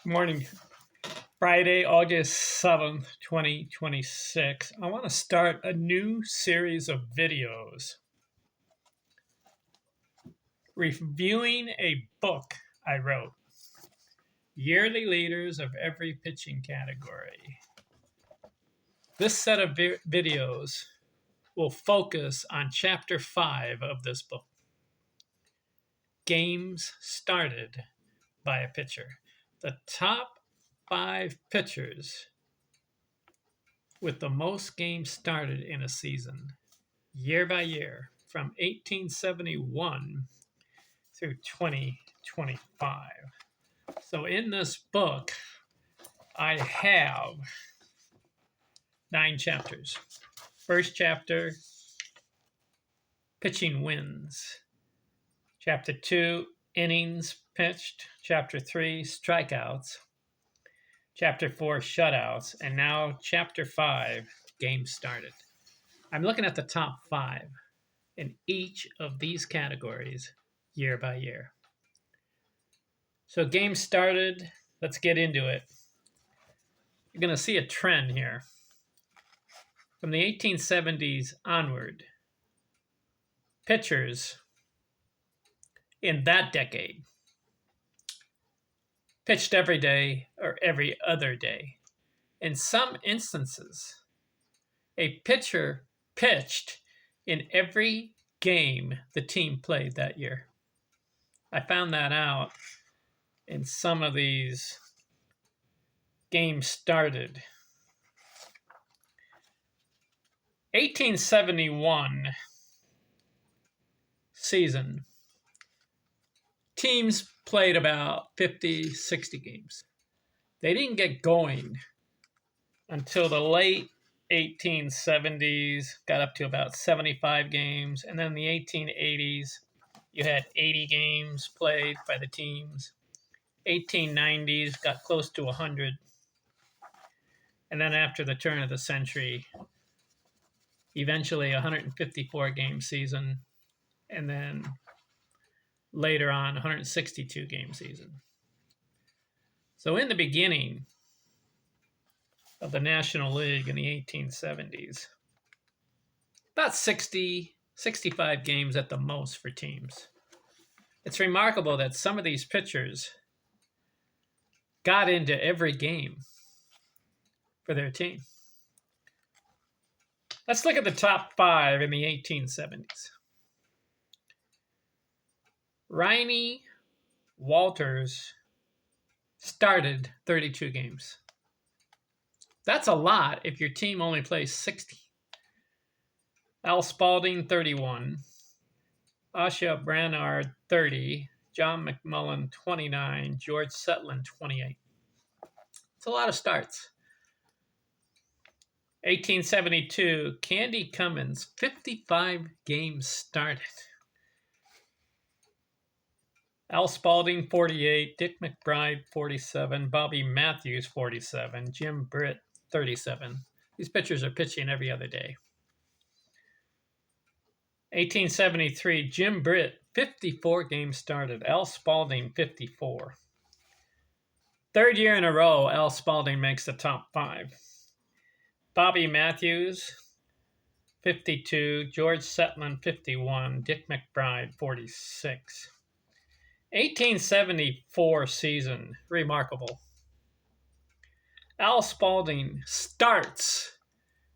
Morning, Friday, August 7th, 2026. I want to start a new series of videos reviewing a book I wrote, Yearly Leaders of Every Pitching Category. This set of videos will focus on Chapter 5 of this book, Games Started by a Pitcher. The top 5 pitchers with the most games started in a season, year by year, from 1871 through 2025. So in this book, I have 9 chapters. First chapter, pitching wins. Chapter 2, innings pitched. Chapter 3, strikeouts. Chapter 4, shutouts. And now chapter 5, games started. I'm looking at the top 5 in each of these categories year by year. So games started, let's get into it. You're going to see a trend here. From the 1870s onward, pitchers in that decade pitched every day or every other day. In some instances, a pitcher pitched in every game the team played that year. I found that out in some of these games started. 1871 season, teams played about 50, 60 games. They didn't get going until the late 1870s, got up to about 75 games. And then in the 1880s, you had 80 games played by the teams. 1890s got close to 100. And then after the turn of the century, eventually 154 game season, and then later on 162 game season. So in the beginning of the National League in the 1870s, about 60, 65 games at the most for teams. It's remarkable that some of these pitchers got into every game for their team. Let's look at the top 5 in the 1870s. Riney Walters started 32 games. That's a lot if your team only plays 60. Al Spalding, 31. Asha Brannard, 30. John McMullen, 29. George Sutton, 28. It's a lot of starts. 1872, Candy Cummins, 55 games started. Al Spalding, 48. Dick McBride, 47. Bobby Matthews, 47. Jim Britt, 37. These pitchers are pitching every other day. 1873, Jim Britt, 54 games started. Al Spalding, 54. Third year in a row, Al Spalding makes the top 5. Bobby Matthews, 52. George Sutton, 51. Dick McBride, 46. 1874 season, remarkable. Al Spalding starts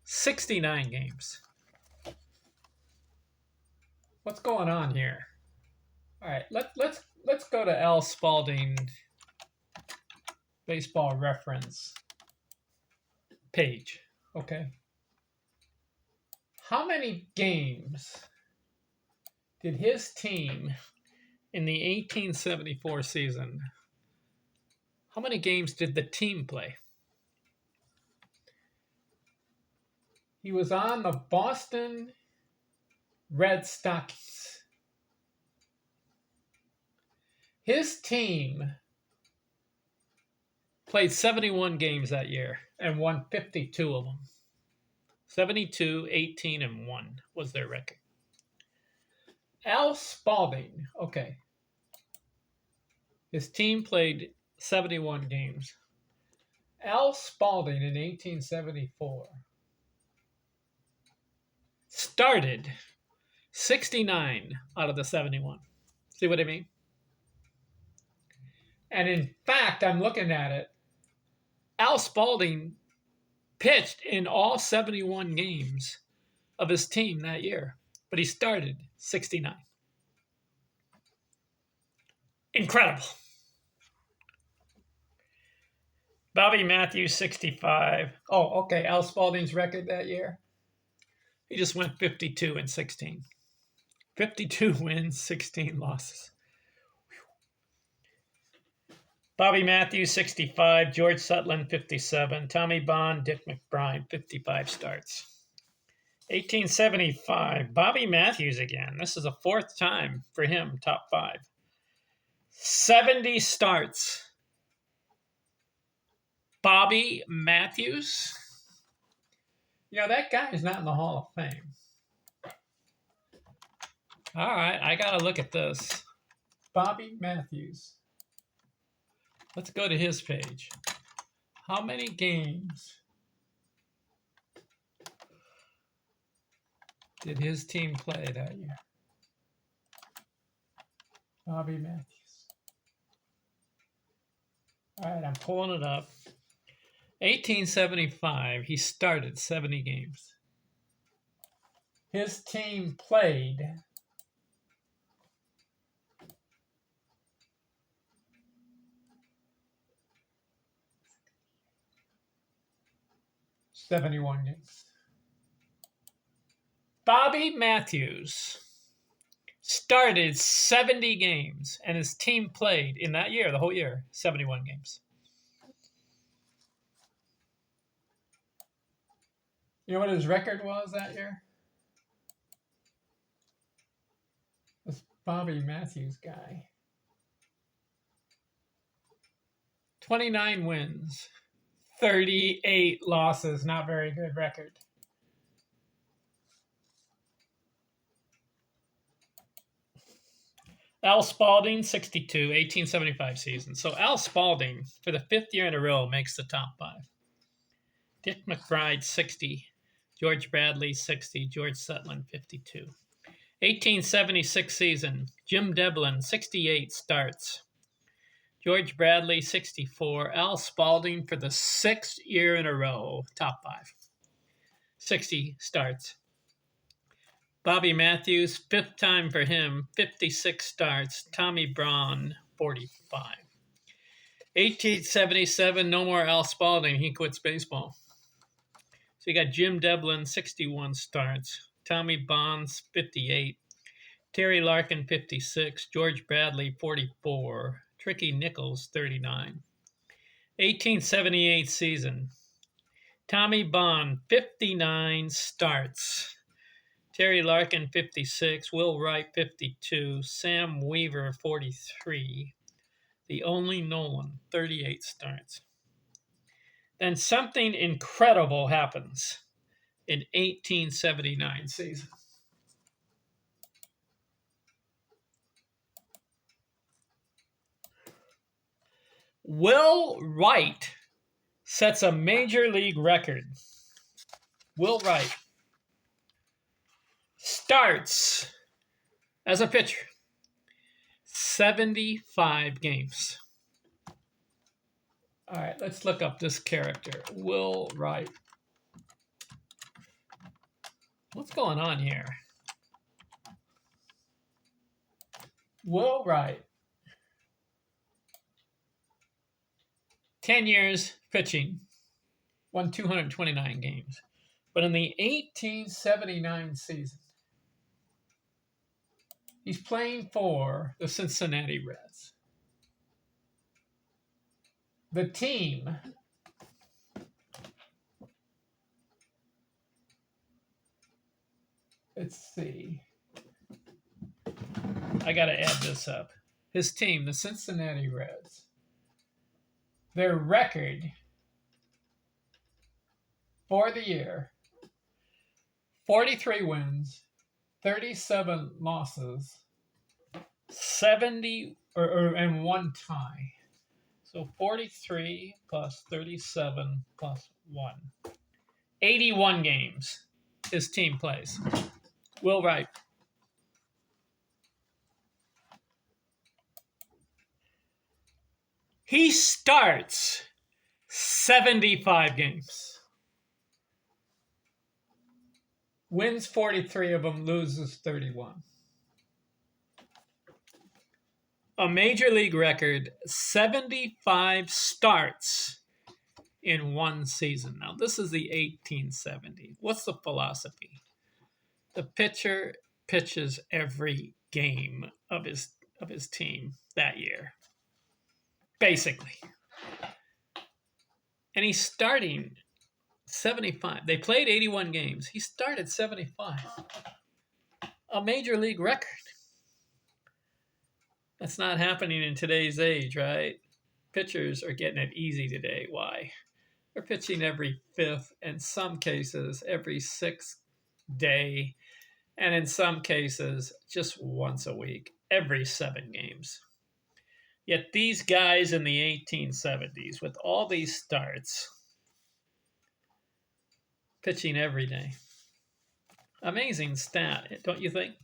69 games. What's going on here? All right, let's go to Al Spalding baseball reference page. Okay. How many games did his team in the 1874 season, how many games did the team play? He was on the Boston Red Sox. His team played 71 games that year and won 52 of them. 72, 18, and 1 was their record. Al Spalding, okay. His team played 71 games. Al Spalding in 1874 started 69 out of the 71. See what I mean? And in fact, I'm looking at it. Al Spalding pitched in all 71 games of his team that year, but he started 69. Incredible. Bobby Matthews, 65. Oh, okay. Al Spalding's record that year. He just went 52 and 16. 52 wins, 16 losses. Bobby Matthews, 65. George Sutton, 57. Tommy Bond, Dick McBride, 55 starts. 1875, Bobby Matthews again. This is the fourth time for him, top 5. 70 starts. Bobby Matthews. You know, that guy is not in the Hall of Fame. All right, I got to look at this. Bobby Matthews. Let's go to his page. How many games did his team play that year? Bobby Matthews. All right, I'm pulling it up. 1875, he started 70 games. His team played 71 games. Bobby Matthews started 70 games, and his team played in that year, the whole year, 71 games. You know what his record was that year? This Bobby Matthews guy. 29 wins, 38 losses. Not very good record. Al Spalding, 62, 1875 season. So Al Spalding, for the 5th year in a row, makes the top 5. Dick McBride, 60. George Bradley, 60. George Sutton, 52. 1876 season. Jim Devlin, 68 starts. George Bradley, 64. Al Spalding, for the 6th year in a row, top 5. 60 starts. Bobby Matthews, 5th time for him, 56 starts. Tommy Braun, 45. 1877, no more Al Spalding. He quits baseball. So you got Jim Devlin, 61 starts. Tommy Bonds, 58. Terry Larkin, 56. George Bradley, 44. Tricky Nichols, 39. 1878 season. Tommy Bond, 59 starts. Terry Larkin, 56. Will Wright, 52. Sam Weaver, 43. The only Nolan, 38 starts. Then something incredible happens in 1879 season. Will Wright sets a major league record. Will Wright starts as a pitcher 75 games. All right, let's look up this character, Will Wright. What's going on here? Will Wright. 10 years pitching, won 229 games. But in the 1879 season, he's playing for the Cincinnati Reds. The team let's see. I got to add this up. His team, the Cincinnati Reds, their record for the year, 43 wins, 37 losses, 70 and 1 tie. So So 43 plus 37 plus 1. 81 games his team plays. Will Wright. He starts 75 games. Wins 43 of them, loses 31. A major league record, 75 starts in one season. Now, this is the 1870s. What's the philosophy? The pitcher pitches every game of his team that year, basically. And he's starting 75. They played 81 games. He started 75. A major league record. That's not happening in today's age, right? Pitchers are getting it easy today. Why? They're pitching every fifth, in some cases, every sixth day, and in some cases, just once a week, every 7 games. Yet these guys in the 1870s, with all these starts, pitching every day. Amazing stat, don't you think?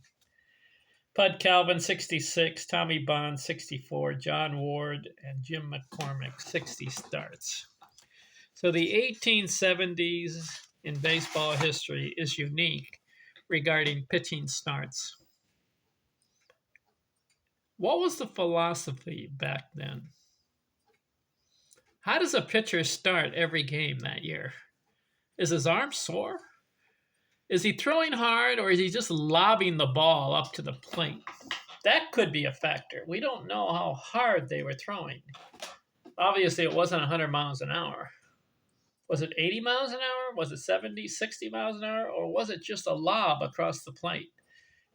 Bud Calvin, 66, Tommy Bond, 64, John Ward, and Jim McCormick, 60 starts. So the 1870s in baseball history is unique regarding pitching starts. What was the philosophy back then? How does a pitcher start every game that year? Is his arm sore? Is he throwing hard, or is he just lobbing the ball up to the plate? That could be a factor. We don't know how hard they were throwing. Obviously, it wasn't 100 miles an hour. Was it 80 miles an hour? Was it 70, 60 miles an hour? Or was it just a lob across the plate?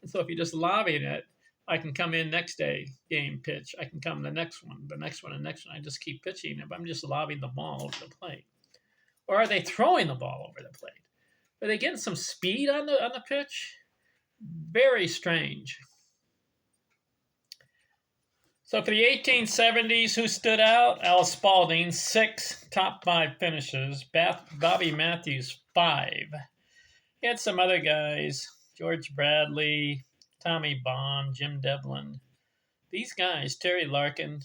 And so if you're just lobbing it, I can come in next day, game pitch. I can come the next one, the next one, and next one. I just keep pitching if I'm just lobbing the ball over the plate. Or are they throwing the ball over the plate? Are they getting some speed on the pitch? Very strange. So for the 1870s, who stood out? Al Spalding, 6 top 5 finishes. Bobby Matthews, 5. He had some other guys, George Bradley, Tommy Bond, Jim Devlin. These guys, Terry Larkin,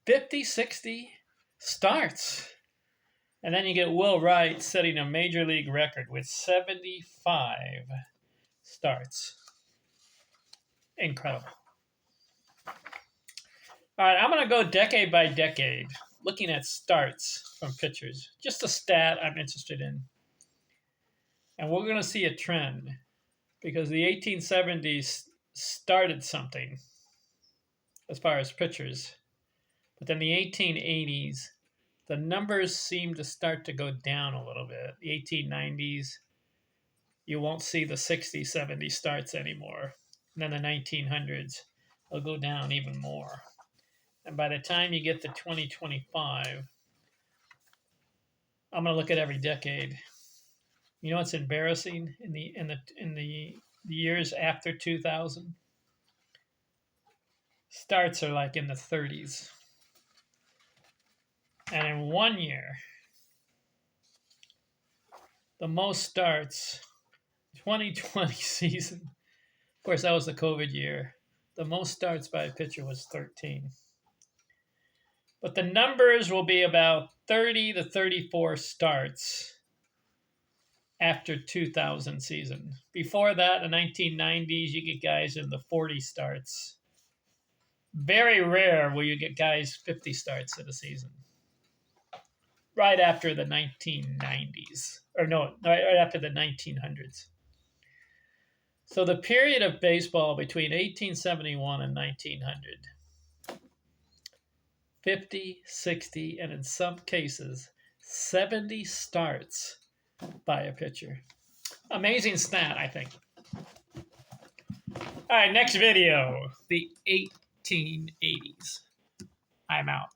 50, 60 starts. And then you get Will Wright setting a major league record with 75 starts. Incredible. All right, I'm going to go decade by decade, looking at starts from pitchers. Just a stat I'm interested in. And we're going to see a trend because the 1870s started something as far as pitchers. But then the 1880s, the numbers seem to start to go down a little bit. The 1890s, you won't see the 60, 70 starts anymore. And then the 1900s, they'll go down even more. And by the time you get to 2025, I'm going to look at every decade. You know what's embarrassing in the years after 2000? Starts are like in the 30s. And in 1 year, the most starts, 2020 season, of course, that was the COVID year. The most starts by a pitcher was 13. But the numbers will be about 30 to 34 starts after 2000 season. Before that, the 1990s, you get guys in the 40 starts. Very rare will you get guys 50 starts in a season. Right after the 1990s. Or no, right after the 1900s. So the period of baseball between 1871 and 1900, 50, 60, and in some cases, 70 starts by a pitcher. Amazing stat, I think. All right, next video, the 1880s. I'm out.